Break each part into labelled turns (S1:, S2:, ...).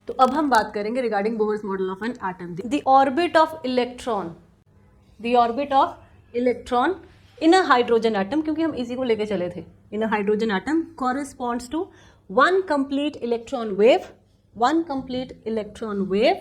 S1: तो अब हम बात करेंगे regarding Bohr's model of an atom. The orbit of electron, the orbit of electron in a hydrogen atom, क्योंकि हम इसी को लेके चले थे, in a hydrogen atom corresponds to one complete electron wave, one complete electron wave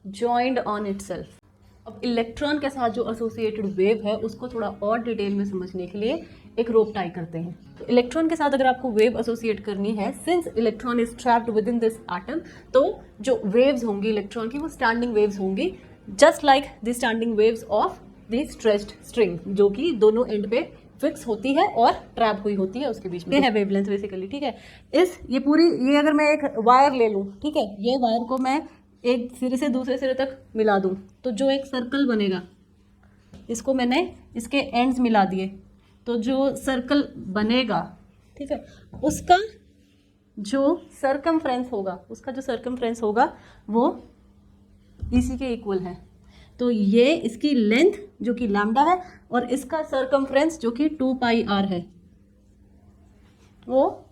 S1: joined on itself. अब electron के साथ जो एसोसिएटेड वेव है उसको थोड़ा और डिटेल में समझने के लिए एक रोप टाई करते हैं। तो इलेक्ट्रॉन के साथ अगर आपको वेव एसोसिएट करनी है, since electron is trapped with in this atom, तो जो वेव्स होंगी इलेक्ट्रॉन की वो स्टैंडिंग वेव्स होंगी, just like the standing waves of the stretched string, जो कि दोनों एंड पे फिक्स होती है और ट्रैप हुई होती है उसके बीच में। ये है वेवलेंथ बेसिकली, ठीक है। ये अगर मैं एक वायर ले लूँ, ठीक है, ये वायर को मैं एक सिरे से दूसरे सिरे तक मिला दूं, तो जो एक सर्कल बनेगा, इसको मैंने इसके एंड्स मिला दिए, तो जो सर्कल बनेगा, ठीक है, उसका जो सर्कमफ्रेंस होगा वो इसी के इक्वल है। तो ये इसकी लेंथ जो कि लैम्डा है और इसका सर्कमफ्रेंस जो कि 2 पाई r है, वो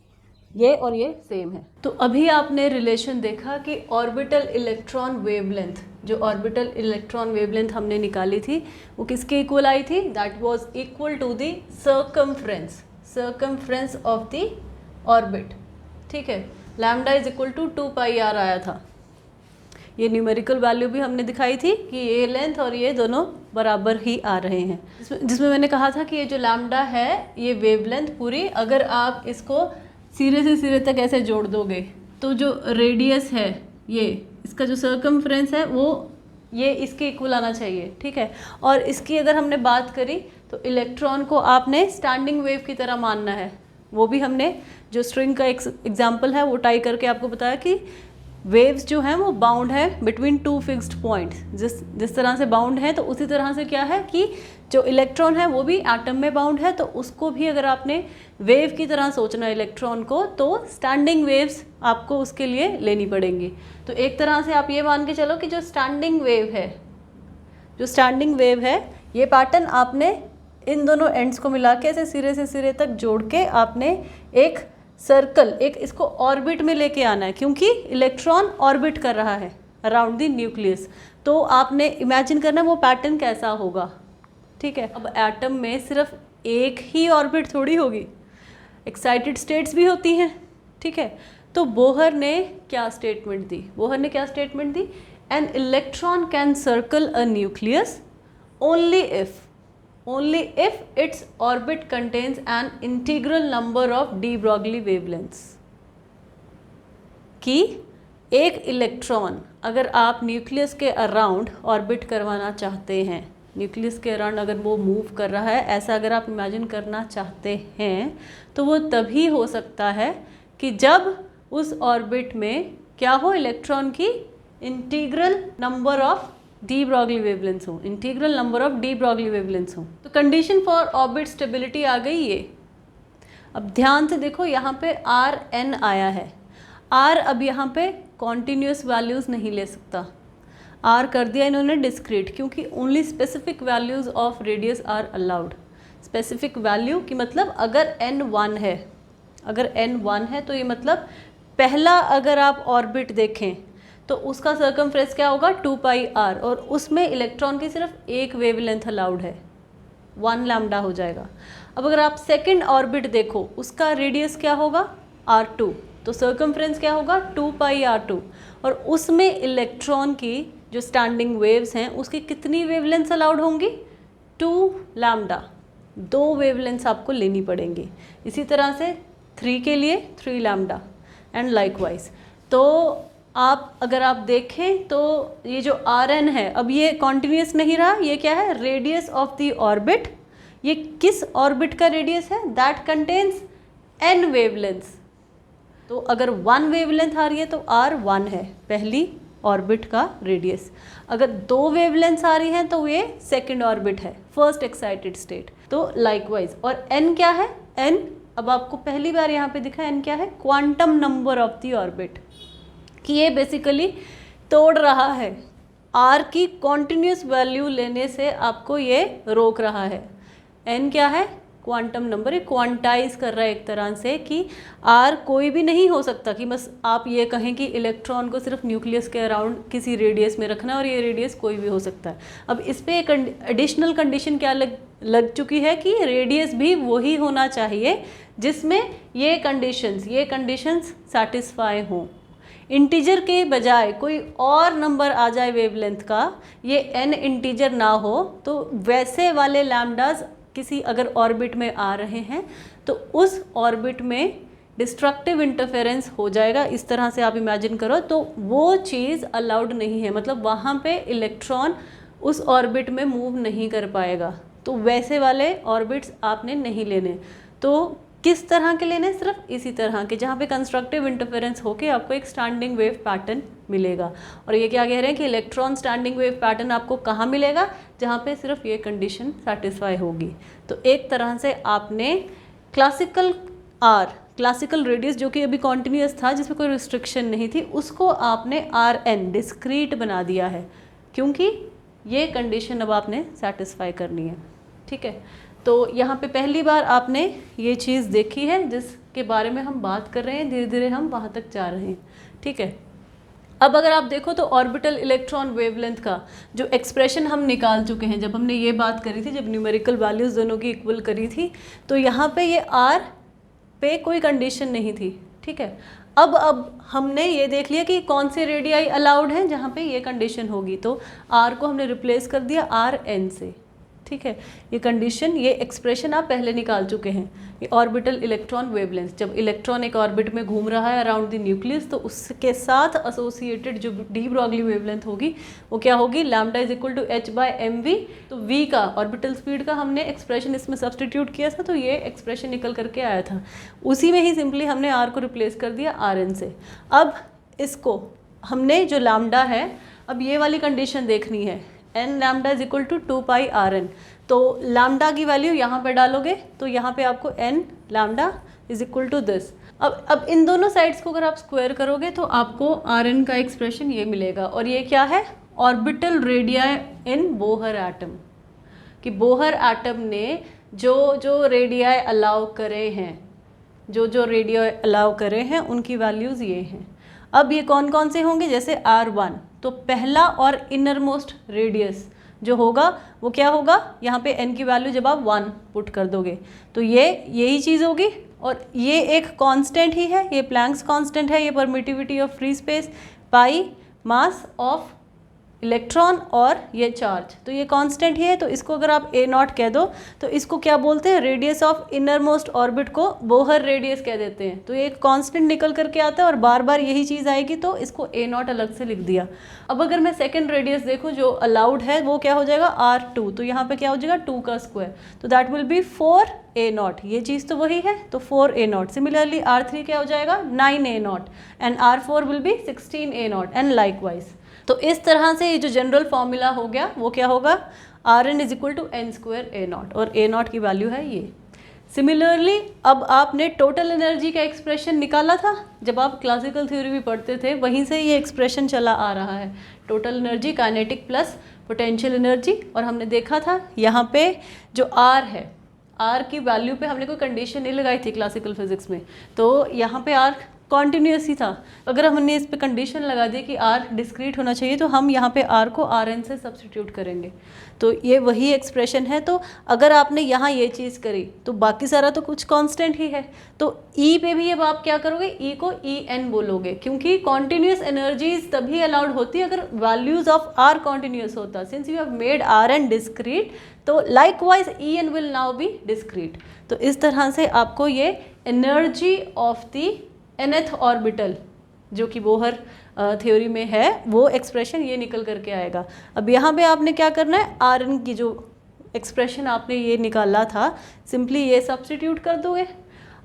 S1: ये और ये सेम है। तो अभी आपने रिलेशन देखा कि ऑर्बिटल इलेक्ट्रॉन वेवलेंथ, जो ऑर्बिटल इलेक्ट्रॉन वेवलेंथ हमने निकाली थी वो किसके इक्वल आई थी? That was equal to the circumference of the orbit, ठीक है। Lambda is equal to 2 pi r आया था। ये न्यूमेरिकल वैल्यू भी हमने दिखाई थी कि ये लेंथ और ये दोनों बराबर ही आ रहे हैं, जिसमें मैंने कहा था कि ये जो लैम्डा है ये वेवलेंथ पूरी, अगर आप इसको सिरे से सिरे तक ऐसे जोड़ दोगे तो जो रेडियस है, ये इसका जो सर्कमफ्रेंस है वो ये इसके इक्वल आना चाहिए, ठीक है। और इसकी अगर हमने बात करी तो इलेक्ट्रॉन को आपने स्टैंडिंग वेव की तरह मानना है। वो भी हमने जो स्ट्रिंग का एग्जाम्पल है वो टाई करके आपको बताया कि वेव्स जो हैं वो बाउंड है बिटवीन टू फिक्स्ड पॉइंट्स। जिस तरह से बाउंड है तो उसी तरह से क्या है कि जो इलेक्ट्रॉन है वो भी एटम में बाउंड है, तो उसको भी अगर आपने वेव की तरह सोचना है इलेक्ट्रॉन को, तो स्टैंडिंग वेव्स आपको उसके लिए लेनी पड़ेंगी। तो एक तरह से आप ये मान के चलो कि जो स्टैंडिंग वेव है ये पैटर्न आपने इन दोनों एंड्स को मिला के ऐसे सिरे से सिरे तक जोड़ के आपने एक सर्कल, एक इसको ऑर्बिट में लेके आना है, क्योंकि इलेक्ट्रॉन ऑर्बिट कर रहा है अराउंड द न्यूक्लियस। तो आपने इमेजिन करना वो पैटर्न कैसा होगा, ठीक है। अब एटम में सिर्फ एक ही ऑर्बिट थोड़ी होगी, एक्साइटेड स्टेट्स भी होती हैं, ठीक है। तो बोहर ने क्या statement the? An electron can circle a nucleus only if its orbit contains an integral number of de Broglie wavelengths। कि एक इलेक्ट्रॉन अगर आप न्यूक्लियस के अराउंड ऑर्बिट करवाना चाहते हैं, न्यूक्लियस के अराउंड अगर वो मूव कर रहा है, ऐसा अगर आप इमेजिन करना चाहते हैं, तो वो तभी हो सकता है कि जब उस ऑर्बिट में क्या हो, इलेक्ट्रॉन की integral number of de Broglie wavelengths हो, integral number of de Broglie wavelengths हो। तो कंडीशन फॉर ऑर्बिट स्टेबिलिटी आ गई ये। अब ध्यान से देखो, यहाँ पे आर एन आया है। आर अब यहाँ पे कॉन्टीन्यूस वैल्यूज़ नहीं ले सकता, आर कर दिया इन्होंने डिस्क्रीट, क्योंकि only specific values of radius are allowed. Specific value की मतलब अगर n 1 है तो ये मतलब पहला अगर आप ऑर्बिट देखें तो उसका सर्कमफ्रेंस क्या होगा, 2 पाई r, और उसमें इलेक्ट्रॉन की सिर्फ एक वेवलेंथ अलाउड है, 1 लैम्डा हो जाएगा। अब अगर आप सेकंड ऑर्बिट देखो, उसका रेडियस क्या होगा, r2, तो सर्कमफ्रेंस क्या होगा, 2 पाई r2, और उसमें इलेक्ट्रॉन की जो स्टैंडिंग वेव्स हैं उसकी कितनी वेवलेंथ्स अलाउड होंगी, 2 लैम्डा। 2 वेवलेंथ्स आपको लेनी पड़ेंगी। इसी तरह से 3 के लिए 3 लैम्डा एंड लाइकवाइज। तो अगर आप देखें तो ये जो आर एन है, अब ये कॉन्टिन्यूस नहीं रहा, ये क्या है, रेडियस ऑफ द ऑर्बिट। ये किस ऑर्बिट का रेडियस है, दैट कंटेन्स n वेवलेंथ्स। तो अगर 1 वेवलेंथ आ रही है तो r1 है पहली ऑर्बिट का रेडियस। अगर 2 वेवलेंथ्स आ रही हैं तो ये सेकंड ऑर्बिट है, फर्स्ट एक्साइटेड स्टेट। तो लाइकवाइज, और n क्या है, n अब आपको पहली बार यहाँ पे दिखा, n क्या है, quantum number of the orbit, कि ये बेसिकली तोड़ रहा है, r की कॉन्टिन्यूस वैल्यू लेने से आपको ये रोक रहा है। n क्या है, क्वांटम नंबर, ये क्वांटाइज कर रहा है एक तरह से कि आर कोई भी नहीं हो सकता, कि बस आप ये कहें कि इलेक्ट्रॉन को सिर्फ न्यूक्लियस के अराउंड किसी रेडियस में रखना है और ये रेडियस कोई भी हो सकता है। अब इस पर एक एडिशनल कंडीशन क्या लग चुकी है कि रेडियस भी वही होना चाहिए जिसमें ये कंडीशंस सेटिस्फाई हों। इंटीजर के बजाय कोई और नंबर आ जाए वेवलेंथ का, ये n इंटीजर ना हो, तो वैसे वाले लैम्डास किसी अगर ऑर्बिट में आ रहे हैं तो उस ऑर्बिट में डिस्ट्रक्टिव इंटरफेरेंस हो जाएगा। इस तरह से आप इमेजिन करो, तो वो चीज़ अलाउड नहीं है, मतलब वहाँ पे इलेक्ट्रॉन उस ऑर्बिट में मूव नहीं कर पाएगा। तो वैसे वाले ऑर्बिट्स आपने नहीं लेने। तो किस तरह के लेने? सिर्फ इसी तरह के जहाँ पे कंस्ट्रक्टिव इंटरफेरेंस होके आपको एक स्टैंडिंग वेव पैटर्न मिलेगा। और ये क्या कह रहे हैं कि इलेक्ट्रॉन स्टैंडिंग वेव पैटर्न आपको कहाँ मिलेगा? जहाँ पे सिर्फ ये कंडीशन सेटिस्फाई होगी। तो एक तरह से आपने क्लासिकल रेडियस जो कि अभी कॉन्टिन्यूस था, जिसमें कोई रिस्ट्रिक्शन नहीं थी, उसको आपने Rn डिस्क्रीट बना दिया है, क्योंकि ये कंडीशन अब आपने सेटिस्फाई करनी है। ठीक है, तो यहाँ पे पहली बार आपने ये चीज़ देखी है जिसके बारे में हम बात कर रहे हैं, धीरे धीरे हम वहाँ तक जा रहे हैं। ठीक है, अब अगर आप देखो तो ऑर्बिटल इलेक्ट्रॉन वेवलेंथ का जो एक्सप्रेशन हम निकाल चुके हैं, जब हमने ये बात करी थी, जब न्यूमेरिकल वैल्यूज़ दोनों की इक्वल करी थी, तो यहाँ पे ये R पे कोई कंडीशन नहीं थी। ठीक है, अब हमने ये देख लिया कि कौन से रेडियाई अलाउड हैं जहाँ पे ये कंडीशन होगी, तो R को हमने रिप्लेस कर दिया Rn से। ठीक है, ये कंडीशन, ये एक्सप्रेशन आप पहले निकाल चुके हैं। ये ऑर्बिटल इलेक्ट्रॉन वेवलेंथ, जब इलेक्ट्रॉन एक ऑर्बिट में घूम रहा है अराउंड द न्यूक्लियस, तो उसके साथ एसोसिएटेड जो डी ब्रॉगली वेवलेंथ होगी वो क्या होगी? Lambda is equal to h/mv। तो v का, ऑर्बिटल स्पीड का हमने एक्सप्रेशन इसमें सब्सटीट्यूट किया था, तो ये एक्सप्रेशन निकल करके आया था। उसी में ही सिंपली हमने r को रिप्लेस कर दिया Rn से। अब इसको हमने जो लैम्डा है, अब ये वाली कंडीशन देखनी है, n lambda is equal to 2πRn। तो लैम्डा की वैल्यू यहाँ पे डालोगे तो यहाँ पे आपको n lambda is equal to this. अब इन दोनों साइड्स को अगर आप स्क्वायर करोगे तो आपको Rn का एक्सप्रेशन ये मिलेगा। और ये क्या है? ऑर्बिटल रेडियाई इन बोहर एटम, कि बोहर एटम ने जो रेडियाई अलाउ करे हैं, जो रेडियाई अलाउ करे हैं उनकी वैल्यूज़ ये हैं। अब ये कौन कौन से होंगे? जैसे R1, तो पहला और इनर मोस्ट रेडियस जो होगा वो क्या होगा? यहाँ पे n की वैल्यू जब आप 1 पुट कर दोगे तो ये यही चीज़ होगी। और ये एक कांस्टेंट ही है, ये प्लैंक्स कांस्टेंट है, ये permittivity of free space, pi mass of electron और ये चार्ज, तो ये कांस्टेंट ही है। तो इसको अगर आप A0 कह दो तो इसको क्या बोलते हैं? Radius of inner most orbit को बोहर रेडियस कह देते हैं। तो ये एक कांस्टेंट निकल करके आता है और बार बार यही चीज़ आएगी, तो इसको A0 अलग से लिख दिया। अब अगर मैं सेकेंड रेडियस देखूँ जो अलाउड है वो क्या हो जाएगा? R2। तो यहाँ पे क्या हो जाएगा? 2 का स्क्वायर, तो दैट विल बी 4A0। ये चीज़ तो वही है, तो 4A0। सिमिलरली R3 क्या हो जाएगा? 9A0 and R4 will be 16A0 and likewise. तो इस तरह से ये जो जनरल फॉर्मूला हो गया वो क्या होगा? Rn is equal to n²A0, और A0 की वैल्यू है ये। सिमिलरली अब आपने टोटल एनर्जी का एक्सप्रेशन निकाला था, जब आप क्लासिकल थ्योरी भी पढ़ते थे वहीं से ये एक्सप्रेशन चला आ रहा है, total energy kinetic plus potential energy. और हमने देखा था यहाँ पे जो R है, R की वैल्यू पे हमने कोई कंडीशन नहीं लगाई थी क्लासिकल फिजिक्स में, तो यहाँ पे R कॉन्टिन्यूस ही था। अगर हमने इस पे कंडीशन लगा दी कि R डिस्क्रीट होना चाहिए, तो हम यहाँ पे R को Rn से सब्सटीट्यूट करेंगे, तो ये वही एक्सप्रेशन है। तो अगर आपने यहाँ ये चीज़ करी तो बाकी सारा तो कुछ कांस्टेंट ही है। तो E पे भी अब आप क्या करोगे? E को En बोलोगे, क्योंकि कॉन्टिन्यूस एनर्जीज तभी अलाउड होती है अगर वैल्यूज ऑफ R कॉन्टिन्यूस होता। Since you have made Rn discrete, तो likewise En will now be discrete. तो इस तरह से आपको ये energy of the nth orbital जो कि बोहर थ्योरी में है वो एक्सप्रेशन ये निकल करके आएगा। अब यहाँ पे आपने क्या करना है? Rn की जो एक्सप्रेशन आपने ये निकाला था, सिंपली ये सब्स्टिट्यूट कर दोगे।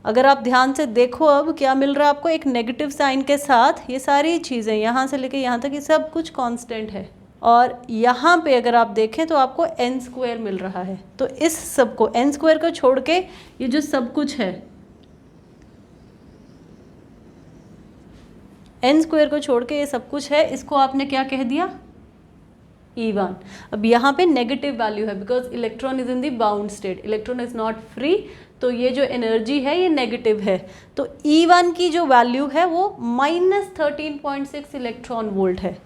S1: अगर आप ध्यान से देखो अब क्या मिल रहा है आपको? एक नेगेटिव साइन के साथ ये सारी चीज़ें यहाँ से लेके यहाँ तक ये सब कुछ कांस्टेंट है। और यहाँ पे अगर आप देखें तो आपको n² मिल रहा है। तो इस सब को n² को छोड़ के ये जो सब कुछ है, n² को छोड़ के ये सब कुछ है, इसको आपने क्या कह दिया? E1। अब यहाँ पे नेगेटिव वैल्यू है because electron is in the bound state, electron is not free, तो ये जो एनर्जी है ये नेगेटिव है। तो E1 की जो वैल्यू है वो -13.6 इलेक्ट्रॉन वोल्ट है।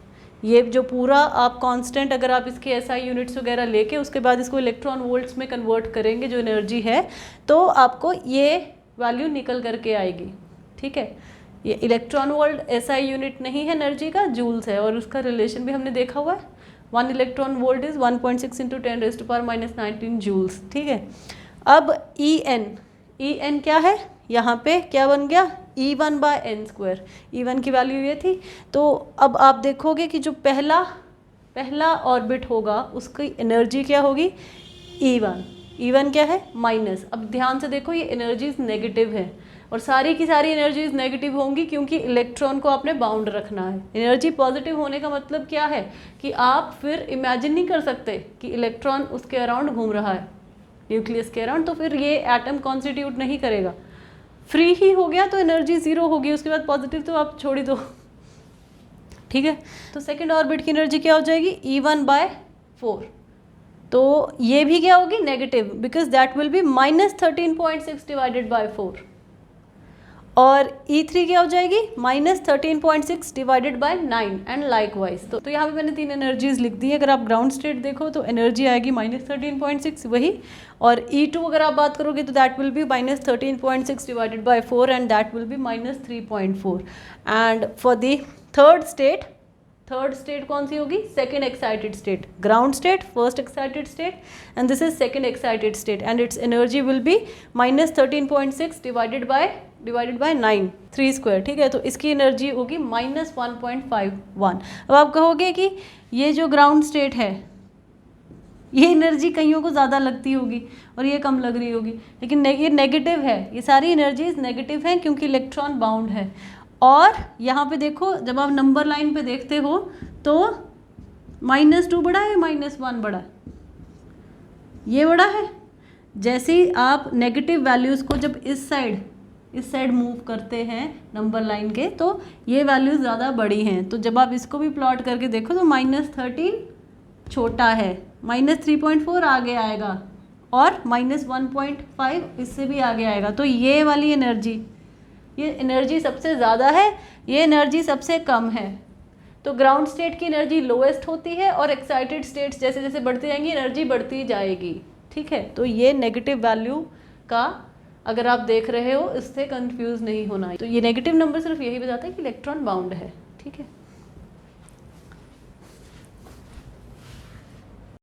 S1: ये जो पूरा आप कांस्टेंट, अगर आप इसके SI यूनिट्स वगैरह लेके उसके बाद इसको इलेक्ट्रॉन वोल्ट्स में कन्वर्ट करेंगे जो एनर्जी है, तो आपको ये वैल्यू निकल करके आएगी। ठीक है, ये इलेक्ट्रॉन वोल्ट SI यूनिट नहीं है एनर्जी का, जूल्स है, और उसका रिलेशन भी हमने देखा हुआ है। 1 इलेक्ट्रॉन वोल्ट इज 1.6 × 10⁻⁻19 जूल्स। ठीक है, अब En क्या है, यहाँ पे क्या बन गया, E1/n²। E1 की वैल्यू ये थी। तो अब आप देखोगे कि जो पहला ऑर्बिट होगा उसकी एनर्जी क्या होगी, E1 क्या है, माइनस। अब ध्यान से देखो, ये एनर्जीज नेगेटिव है और सारी की सारी एनर्जीज नेगेटिव होंगी क्योंकि इलेक्ट्रॉन को आपने बाउंड रखना है। एनर्जी पॉजिटिव होने का मतलब क्या है कि आप फिर इमेजिन नहीं कर सकते कि इलेक्ट्रॉन उसके अराउंड घूम रहा है, न्यूक्लियस के अराउंड, तो फिर ये एटम कॉन्स्टिट्यूट नहीं करेगा। फ्री ही हो गया तो एनर्जी ज़ीरो होगी, उसके बाद पॉजिटिव तो आप छोड़ ही दो। ठीक है, तो सेकेंड ऑर्बिट की एनर्जी क्या हो जाएगी, E1/4। तो ये भी क्या होगी, negative, because that will be -13.6 / 4। और E3 क्या हो जाएगी, -13.6 / 9 एंड लाइकवाइज। तो यहाँ पे मैंने 3 एनर्जीज लिख दी है। अगर आप ग्राउंड स्टेट देखो तो एनर्जी आएगी -13.6 वही, और E2 अगर आप बात करोगे तो that will be -13.6 / 4 and that will be -3.4। And for the third state कौन सी होगी, second excited state. Ground state first excited state and this is second excited state and it's energy will be -13.6 divided by 9, 3²। ठीक है, तो इसकी energy होगी -1.51। अब आप कहोगे कि ये जो ग्राउंड स्टेट है ये एनर्जी कईयों को ज़्यादा लगती होगी और ये कम लग रही होगी, लेकिन ये नेगेटिव है, ये सारी एनर्जीज नेगेटिव हैं क्योंकि इलेक्ट्रॉन बाउंड है। और यहाँ पे देखो, जब आप नंबर लाइन पे देखते हो तो -2 बड़ा है, -1 बड़ा है, ये बड़ा है। जैसे ही आप नेगेटिव वैल्यूज़ को जब इस साइड मूव करते हैं नंबर लाइन के, तो ये वैल्यूज़ ज़्यादा बड़ी हैं। तो जब आप इसको भी प्लॉट करके देखो तो -13 छोटा है, -3.4 आगे आएगा और -1.5 इससे भी आगे आएगा। तो ये वाली एनर्जी सबसे ज़्यादा है, ये एनर्जी सबसे कम है। तो ग्राउंड स्टेट की एनर्जी लोएस्ट होती है और एक्साइटेड स्टेट्स जैसे जैसे बढ़ती जाएंगी एनर्जी बढ़ती जाएगी। ठीक है, तो ये नेगेटिव वैल्यू का अगर आप देख रहे हो, इससे कंफ्यूज नहीं होना है। तो ये नेगेटिव नंबर सिर्फ यही बताता है कि इलेक्ट्रॉन बाउंड है। ठीक है।